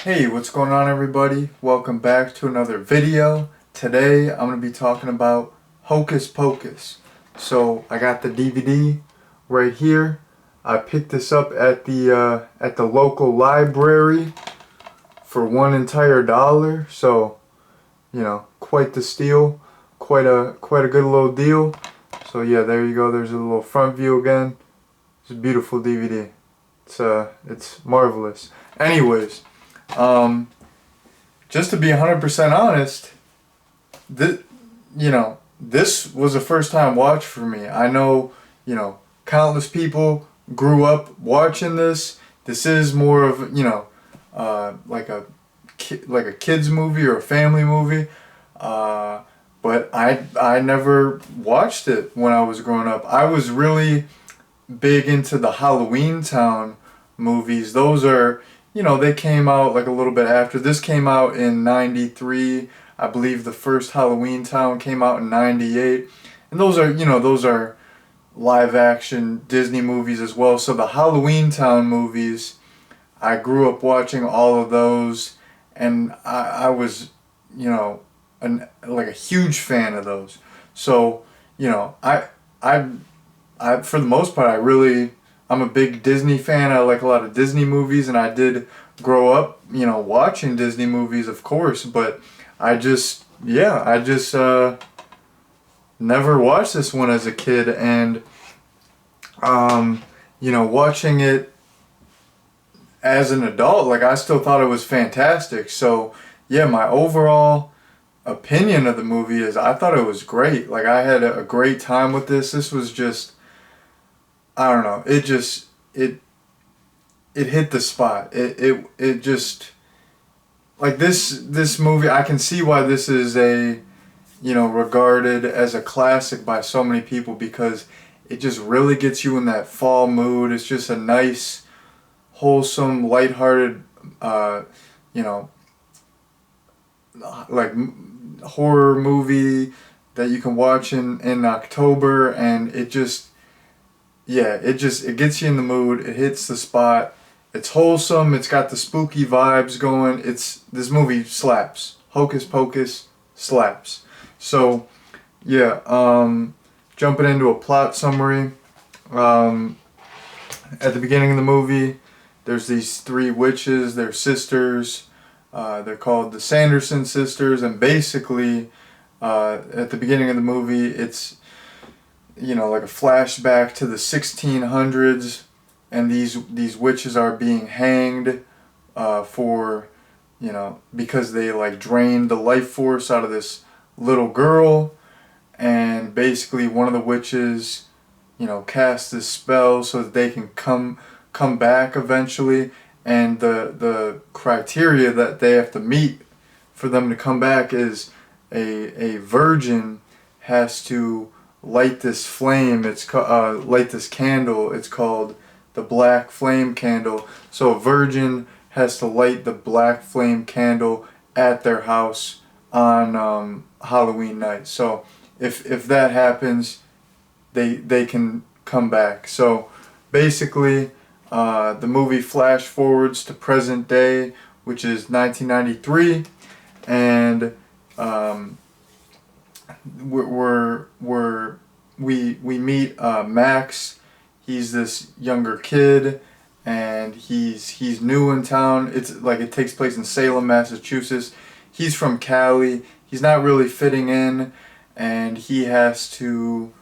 Hey, what's going on everybody? Welcome back to another video. Today I'm going to be talking about Hocus Pocus. So I got the DVD right here. I picked this up at the local library for one entire dollar. So, quite the steal. Quite a good little deal. So yeah, there you go. There's a little front view again. It's a beautiful DVD. It's marvelous. Anyways, just to be 100% honest, this was a first time watch for me. I know, countless people grew up watching this. This is more of, like a kids movie or a family movie. But I never watched it when I was growing up. I was really big into the Halloween Town movies. Those are, they came out like a little bit after. This came out in 93. I believe the first Halloween Town came out in 98. And those are live action Disney movies as well. So the Halloween Town movies, I grew up watching all of those, and I was, like a huge fan of those. So, I for the most part, I'm a big Disney fan. I like a lot of Disney movies, and I did grow up, watching Disney movies, of course. But I just never watched this one as a kid, and watching it as an adult, like I still thought it was fantastic. So yeah, my overall opinion of the movie is I thought it was great. Like I had a great time with this. This was just, I don't know. It hit the spot. It just, like this movie. I can see why this is regarded as a classic by so many people, because it just really gets you in that fall mood. It's just a nice, wholesome, lighthearted, you know, like horror movie that you can watch in October, and it just, yeah, it gets you in the mood. It hits the spot. It's wholesome. It's got the spooky vibes going. This movie slaps. Hocus Pocus slaps. So, yeah, jumping into a plot summary. At the beginning of the movie, there's these three witches. They're sisters. They're called the Sanderson sisters, and basically, at the beginning of the movie, it's like a flashback to the 1600s, and these witches are being hanged for, because they like drained the life force out of this little girl, and basically one of the witches, cast this spell so that they can come back eventually, and the criteria that they have to meet for them to come back is a virgin has to light this flame. Light this candle. It's called the black flame candle. So a virgin has to light the black flame candle at their house on Halloween night. So if that happens, they can come back. So basically, the movie flash forwards to present day, which is 1993, and we meet Max. He's this younger kid, and he's new in town. It's like it takes place in Salem, Massachusetts. He's from Cali. He's not really fitting in, and he has to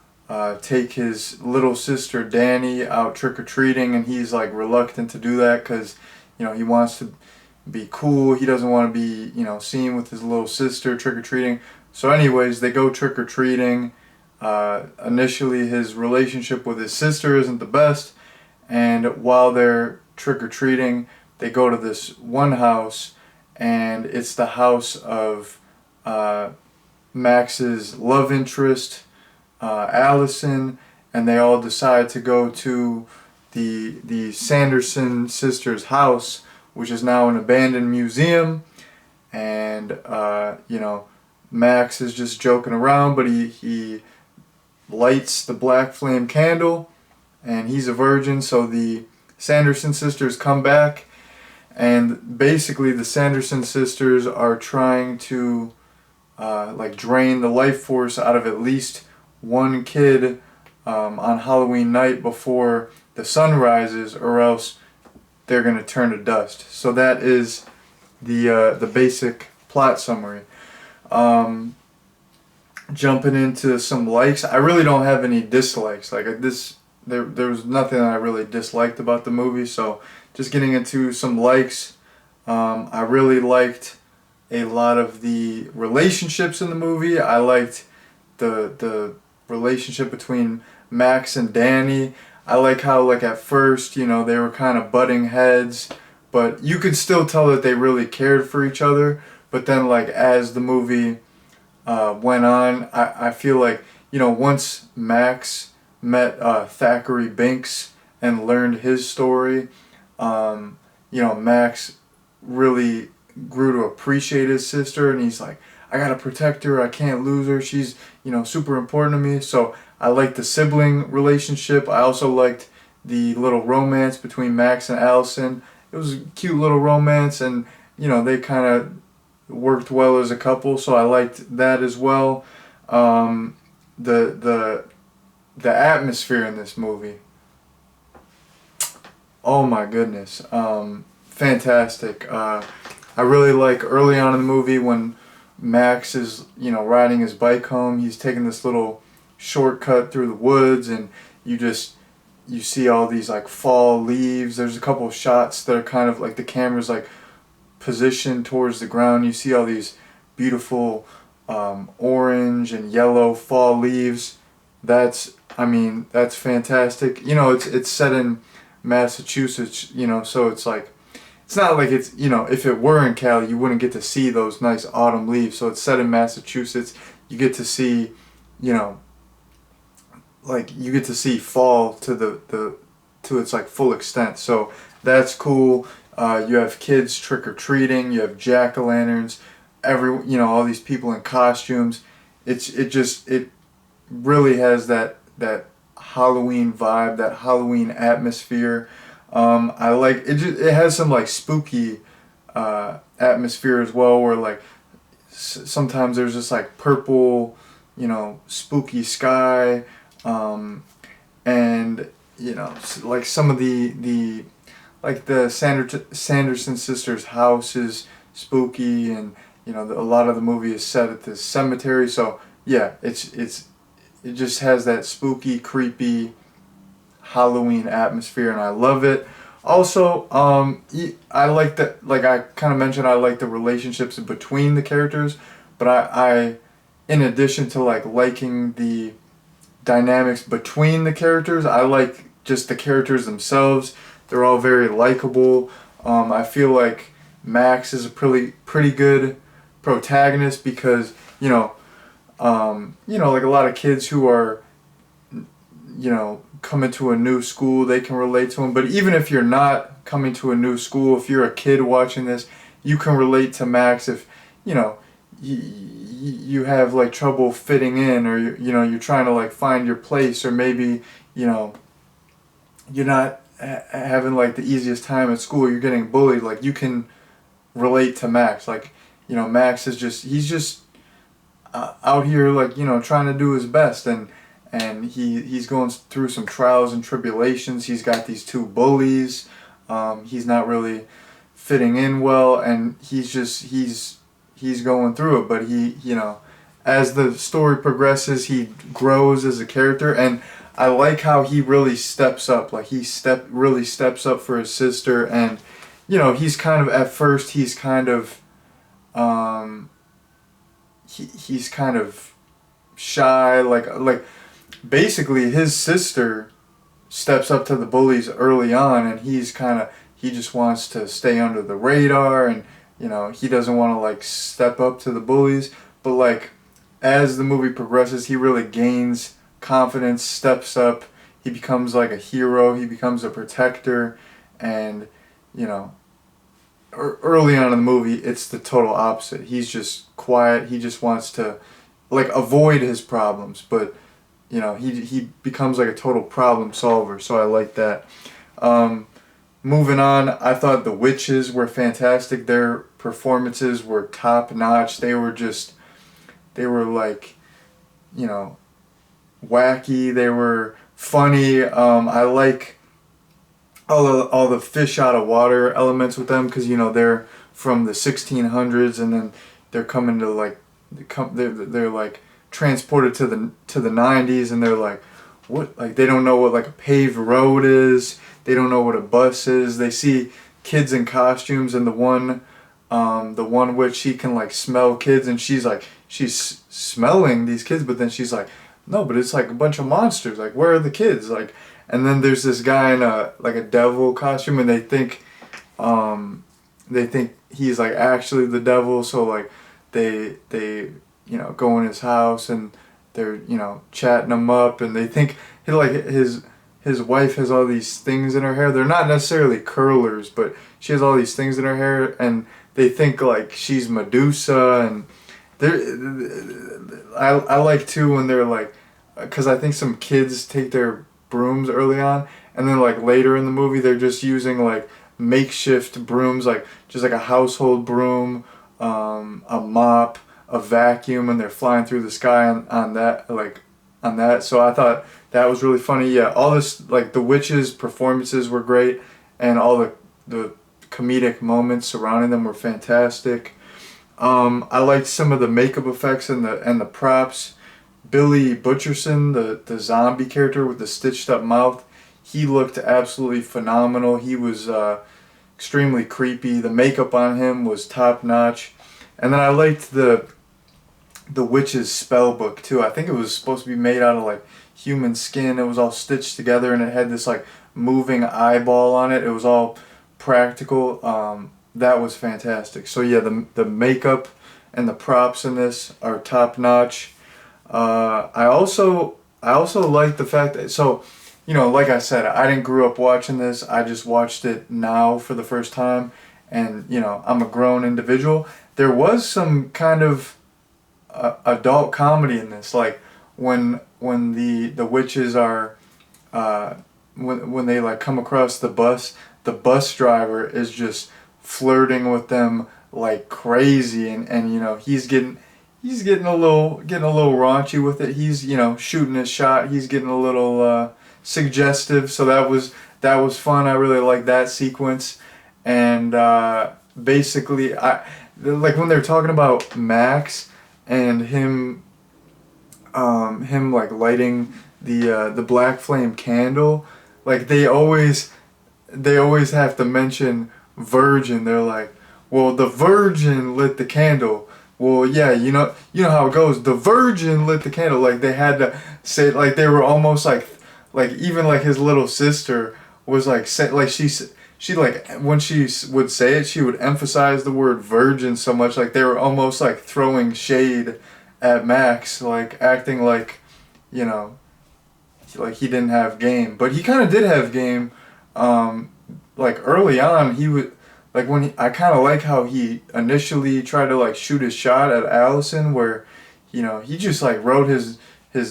take his little sister Danny out trick-or-treating, and he's like reluctant to do that because he wants to be cool. He doesn't want to be seen with his little sister trick-or-treating. So anyways, they go trick-or-treating. Initially his relationship with his sister isn't the best, and while they're trick-or-treating, they go to this one house, and it's the house of Max's love interest, Allison, and they all decide to go to the Sanderson sisters' house, which is now an abandoned museum. And Max is just joking around, but he lights the black flame candle, and he's a virgin. So the Sanderson sisters come back, And basically the Sanderson sisters are trying to like drain the life force out of at least one kid on Halloween night before the sun rises, or else they're gonna turn to dust. So that is the basic plot summary. Um, Jumping into some likes, I really don't have any dislikes. Like this, there was nothing that I really disliked about the movie. So just getting into some likes, I really liked a lot of the relationships in the movie. I liked the relationship between Max and Danny. I like how, like, at first, you know, they were kind of butting heads, but you could still tell that they really cared for each other. But then, like, as the movie went on, I feel like, you know, once Max met Thackeray Binks and learned his story, you know, Max really grew to appreciate his sister, and he's like, I gotta protect her, I can't lose her, she's, you know, super important to me. So I liked the sibling relationship. I also liked the little romance between Max and Allison. It was a cute little romance, and, you know, they kind of worked well as a couple, so I liked that as well. Um, the atmosphere in this movie, oh my goodness, fantastic. I really like early on in the movie when Max is, you know, riding his bike home. He's taking this little shortcut through the woods, and you see all these like fall leaves. There's a couple of shots that are kind of like the camera's like positioned towards the ground. You see all these beautiful orange and yellow fall leaves. I mean, that's fantastic. You know, it's set in Massachusetts, you know, so it's like, it's not like it's, you know, if it were in Cali, you wouldn't get to see those nice autumn leaves. So it's set in Massachusetts. You get to see, you know, like you get to see fall to to its like full extent. So that's cool. You have kids trick or treating. You have jack-o'-lanterns. You know, all these people in costumes. It really has that Halloween vibe, that Halloween atmosphere. I like it. It has some like spooky atmosphere as well, where like sometimes there's just like purple, you know, spooky sky, and you know, like some of the like the Sanderson sisters' house is spooky, and you know, a lot of the movie is set at this cemetery. So yeah, it just has that spooky, creepy Halloween atmosphere, and I love it. Also, I like that. Like I kind of mentioned, I like the relationships between the characters, but in addition to like liking the dynamics between the characters, I like just the characters themselves. They're all very likable. I feel like Max is a pretty good protagonist because like a lot of kids who are, you know, coming to a new school, they can relate to him. But even if you're not coming to a new school, if you're a kid watching this, you can relate to Max if, you know, you have like trouble fitting in, or you know, you're trying to like find your place, or maybe, you know, you're not having like the easiest time at school, you're getting bullied, like you can relate to Max. Like, you know, Max is he's just out here, like, you know, trying to do his best, and he's going through some trials and tribulations. He's got these two bullies. He's not really fitting in well, and he's going through it. But he, you know, as the story progresses, he grows as a character, and I like how he really steps up. Like really steps up for his sister, and you know, he's kind of, at first he's kind of he's kind of shy, like basically his sister steps up to the bullies early on, and he just wants to stay under the radar, and you know, he doesn't want to like step up to the bullies. But like as the movie progresses, he really gains confidence, steps up, he becomes like a hero, he becomes a protector. And you know, early on in the movie, it's the total opposite. He's just quiet, he just wants to like avoid his problems, but you know, he becomes like a total problem solver. So I like that. moving on, I thought the witches were fantastic. Their performances were top notch. They were like, you know, wacky. They were funny. I like all the fish out of water elements with them because they're from the 1600s, and then they're coming to like they're like transported to the 90s, and they're like, what, like they don't know what like a paved road is. They don't know what a bus is. They see kids in costumes, and the one witch, she can like smell kids, and she's smelling these kids, but then she's like, no, but it's like a bunch of monsters. Like, where are the kids? Like, and then there's this guy in a devil costume, and they think he's like actually the devil. So like they go in his house, and they're chatting him up, and they think his wife has all these things in her hair. They're not necessarily curlers, but she has all these things in her hair, and they think like she's Medusa. And I like too when they're like, because I think some kids take their brooms early on, and then like later in the movie they're just using like makeshift brooms, like just like a household broom, a mop, a vacuum, and they're flying through the sky on that, like on that. So I thought that was really funny. Yeah, all this, like the witches' performances were great, and all the comedic moments surrounding them were fantastic. I liked some of the makeup effects and the props. Billy Butcherson, the zombie character with the stitched up mouth, he looked absolutely phenomenal. He was extremely creepy. The makeup on him was top notch. And then I liked the witch's spell book too. I think it was supposed to be made out of like human skin. It was all stitched together, and it had this like moving eyeball on it. It was all practical. That was fantastic. So yeah, the makeup and the props in this are top notch. I also like the fact that, so like I said, I didn't grow up watching this. I just watched it now for the first time, and I'm a grown individual. There was some kind of adult comedy in this, like when the witches are when they like come across the bus driver is just flirting with them like crazy, and he's getting a little raunchy with it. He's shooting his shot. He's getting a little suggestive. So that was fun. I really like that sequence. And basically, I like when they're talking about Max and him like lighting the black flame candle. Like they always have to mention virgin. They're like, well, the virgin lit the candle. Well, yeah, you know how it goes. The virgin lit the candle. Like they had to say it, like they were almost like even like his little sister was like say, like she like when she would say it, she would emphasize the word virgin so much, like they were almost like throwing shade at Max, like acting like you know like he didn't have game, but he kind of did have game. Like early on, he would like I kind of like how he initially tried to like shoot his shot at Allison, where he just like wrote his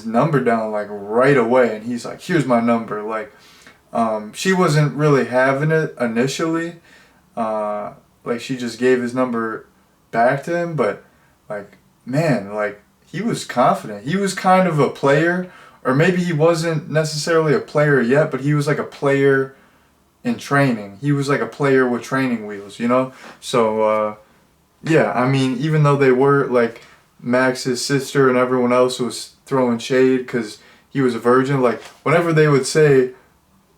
number down like right away, and he's like, here's my number. Like she wasn't really having it initially, like she just gave his number back to him, but like man, like he was confident. He was kind of a player, or maybe he wasn't necessarily a player yet, but he was like a player in training. He was like a player with training wheels. So yeah, I mean, even though they were like Max's sister and everyone else was throwing shade because he was a virgin, like whenever they would say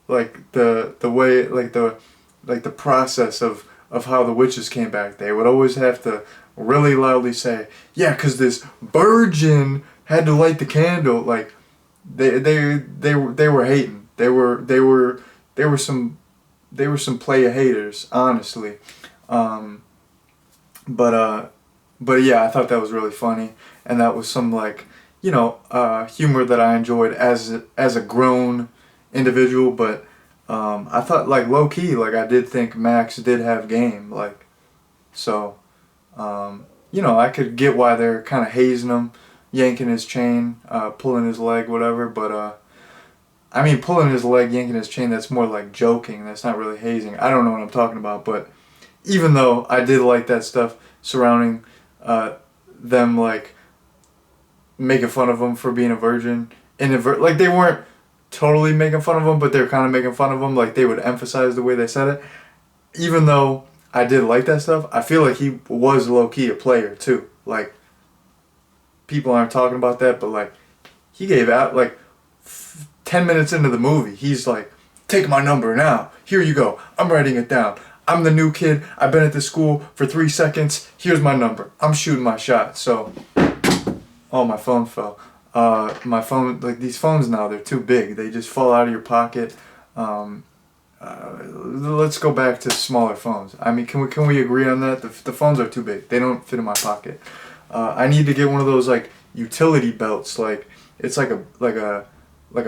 like the way like the process of how the witches came back, they would always have to really loudly say, yeah, because this virgin had to light the candle. Like they were hating. They were some playa haters, honestly. Um, but yeah, I thought that was really funny, and that was some like humor that I enjoyed as a grown individual. But I thought like low key, like I did think Max did have game, like so. I could get why they're kind of hazing him, yanking his chain, pulling his leg, whatever. But I mean, pulling his leg, yanking his chain, that's more like joking. That's not really hazing. I don't know what I'm talking about, but even though I did like that stuff surrounding them, like, making fun of him for being a virgin. Like, they weren't totally making fun of him, but they're kind of making fun of him. Like, they would emphasize the way they said it. Even though I did like that stuff, I feel like he was low-key a player, too. Like, people aren't talking about that, but, like, he gave out, like, 10 minutes into the movie, he's like, take my number now. Here you go. I'm writing it down. I'm the new kid. I've been at this school for 3 seconds. Here's my number. I'm shooting my shot. So, oh, my phone fell. My phone, like, these phones now, they're too big. They just fall out of your pocket. Let's go back to smaller phones. I mean, can we agree on that? The phones are too big. They don't fit in my pocket. I need to get one of those, like, utility belts. Like, it's like a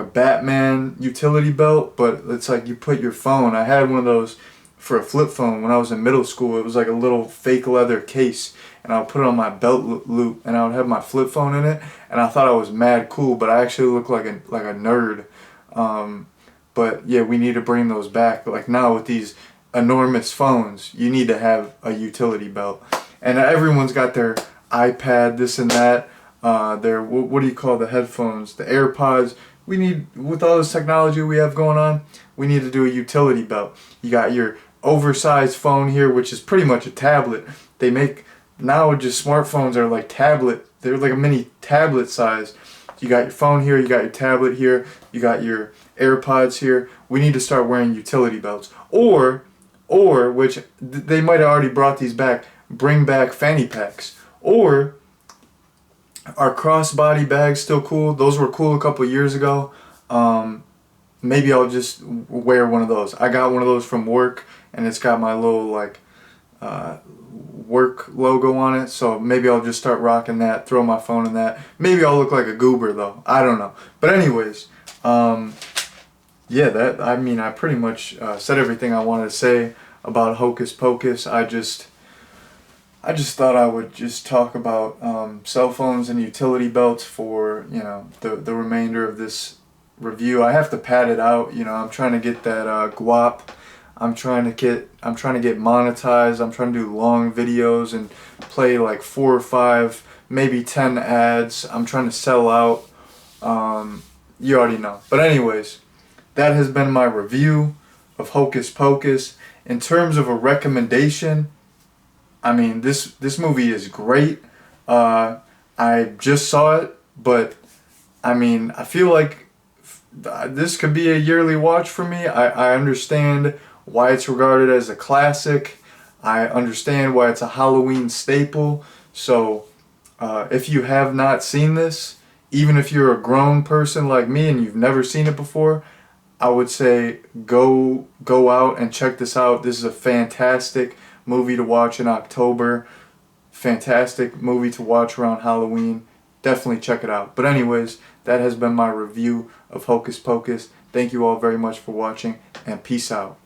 Batman utility belt, but it's like you put your phone. I had one of those for a flip phone when I was in middle school. It was like a little fake leather case, and I would put it on my belt loop, and I would have my flip phone in it, and I thought I was mad cool, but I actually looked like a nerd. But yeah, we need to bring those back. Like, now with these enormous phones, you need to have a utility belt, and everyone's got their iPad, this and that. Their what do you call the headphones? The AirPods. We need, with all this technology we have going on, we need to do a utility belt. You got your oversized phone here, which is pretty much a tablet. They make, now just smartphones are like tablet, they're like a mini tablet size. You got your phone here, you got your tablet here, you got your AirPods here. We need to start wearing utility belts. Or which they might have already brought these back, bring back fanny packs. Or, are crossbody bags still cool? Those were cool a couple years ago. Maybe I'll just wear one of those. I got one of those from work, and it's got my little, like, work logo on it. So maybe I'll just start rocking that, throw my phone in that. Maybe I'll look like a goober, though. I don't know. But anyways, yeah, I mean, I pretty much said everything I wanted to say about Hocus Pocus. I just thought I would just talk about cell phones and utility belts for, you know, the remainder of this review. I have to pad it out. You know, I'm trying to get that guap. I'm trying to get monetized. I'm trying to do long videos and play like 4 or 5, maybe 10 ads. I'm trying to sell out. You already know. But anyways, that has been my review of Hocus Pocus. In terms of a recommendation, I mean, this movie is great. I just saw it, but I mean, I feel like this could be a yearly watch for me. I understand why it's regarded as a classic. I understand why it's a Halloween staple. So if you have not seen this, even if you're a grown person like me and you've never seen it before, I would say go out and check this out. This is a fantastic movie to watch in October. Fantastic movie to watch around Halloween. Definitely check it out. But anyways, that has been my review of Hocus Pocus. Thank you all very much for watching, and peace out.